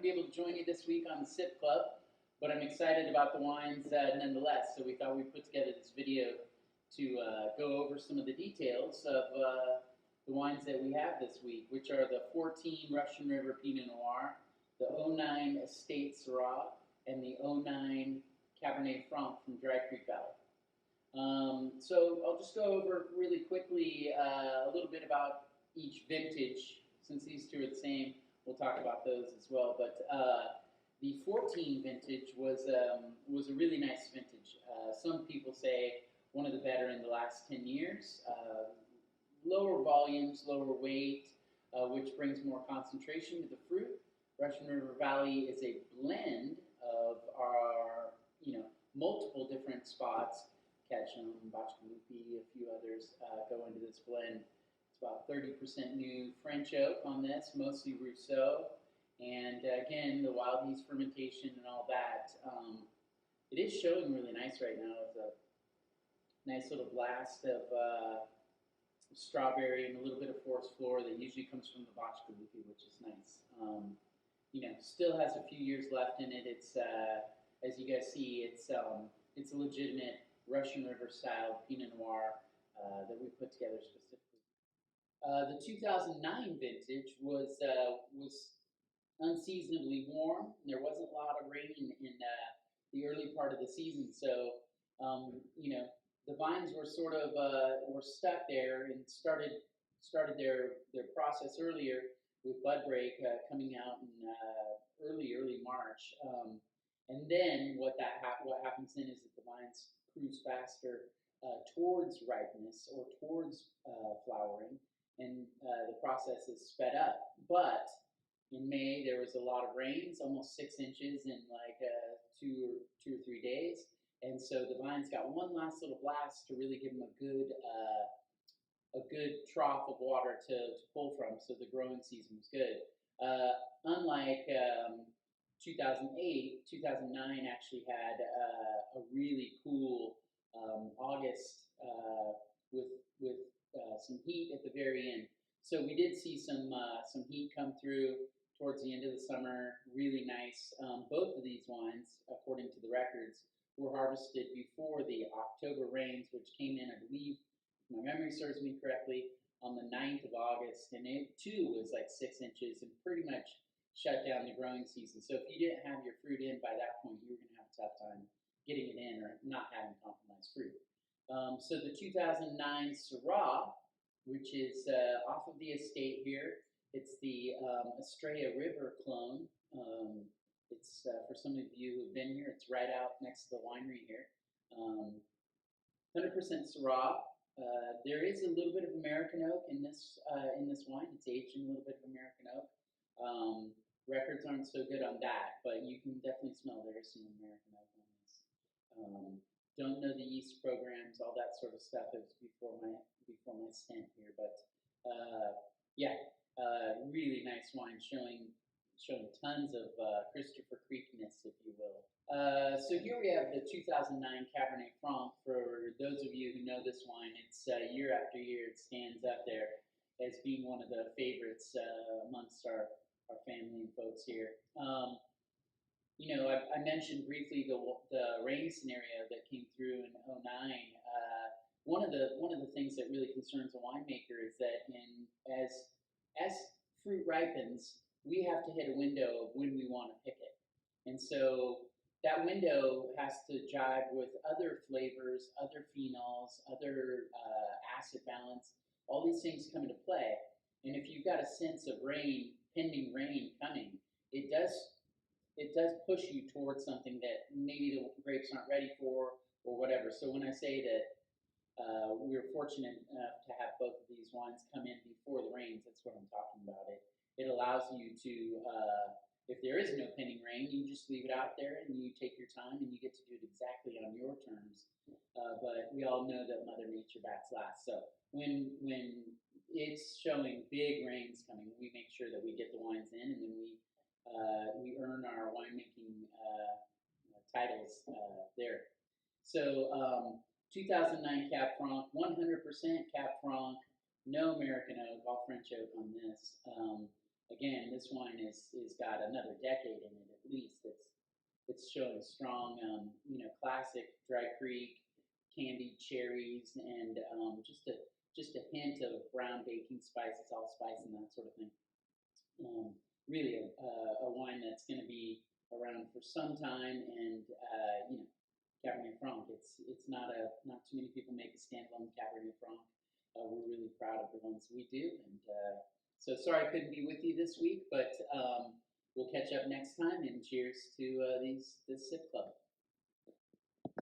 going to be able to join you this week on the Sip Club, but I'm excited about the wines nonetheless. So we thought we'd put together this video to go over some of the details of the wines that we have this week, which are the 14 Russian River Pinot Noir, the 09 Estate Syrah, and the 09 Cabernet Franc from Dry Creek Valley. So I'll just go over really quickly a little bit about each vintage. Since these two are the same, we'll talk about those as well. But the 14 vintage was a really nice vintage. Some people say one of the better in the last 10 years. Lower volumes, lower weight, which brings more concentration to the fruit. Russian River Valley is a blend of our, multiple different spots. Ketchum, Bachkalupi, a few others go into this blend. It's about 30% new French oak on this, mostly Rousseau. And again, the wild yeast fermentation and all that. It is showing really nice right now. It's a nice little blast of strawberry and a little bit of forest floor that usually comes from the Bachkalupi, which is nice. Still has a few years left in it. It's as you guys see, it's a legitimate Russian River style Pinot Noir that we put together specifically. The 2009 vintage was unseasonably warm. There wasn't a lot of rain in the early part of the season, so the vines were sort of were stuck there and started their process earlier with bud break coming out in early March. And then what happens then is that the vines cruise faster towards ripeness or towards flowering, and the process is sped up. But in May there was a lot of rains, almost 6 inches in like 2 or 3 days, and so the vines got one last little blast to really give them a good trough of water to pull from, so the growing season was good. Unlike 2008, 2009 actually had a really cool August with some heat at the very end. So we did see some heat come through towards the end of the summer. Really nice. Both of these wines, according to the records, were harvested before the October rains, which came in, I believe, if my memory serves me correctly, on the 9th of August, and it too was like 6 inches and pretty much shut down the growing season. So if you didn't have your fruit in by that point, you were going to have a tough time getting it in or not having compromised fruit. So the 2009 Syrah, which is off of the estate here, it's the Estrella River clone. It's for some of you who've been here, it's right out next to the winery here. 100% Syrah. There is a little bit of American oak in this wine. It's aged in a little bit of American oak. Records aren't so good on that, but you can definitely smell there's some American oak on this. Don't know the yeast programs, all that sort of stuff. It was before my stint here, but really nice wine, showing tons of Christopher Creekness, if you will. So here we have the 2009 Cabernet Franc. For those of you who know this wine, it's year after year, it stands up there as being one of the favorites amongst our family and folks here. I mentioned briefly the rain scenario that came through in 2009. One of the things that really concerns a winemaker is that as fruit ripens, we have to hit a window of when we want to pick it, and so that window has to jive with other flavors, other phenols, other acid balance. All these things come into play, and if you've got a sense of pending rain coming, it does push you towards something that maybe the grapes aren't ready for or whatever. So when I say that we're fortunate enough to have both of these wines come in before the rains, that's what I'm talking about. It allows you to, if there is no pending rain, you just leave it out there and you take your time and you get to do it exactly on your terms. But we all know that Mother Nature bats last. So when it's showing big rains coming, we make sure that we get the wines in, and then we earn our winemaking titles there. So 2009 Cab Franc, 100% Cab Franc, no American oak, all French oak on this. again, this wine is got another decade in it at least. It's showing strong, classic dry creek, candied cherries, and just a hint of brown baking spices, allspice, and that sort of thing. Um, Really a wine that's going to be around for some time, and Cabernet Franc. It's not too many people make a standalone Cabernet Franc. We're really proud of the ones we do, and so sorry I couldn't be with you this week, but we'll catch up next time. And cheers to this sip club.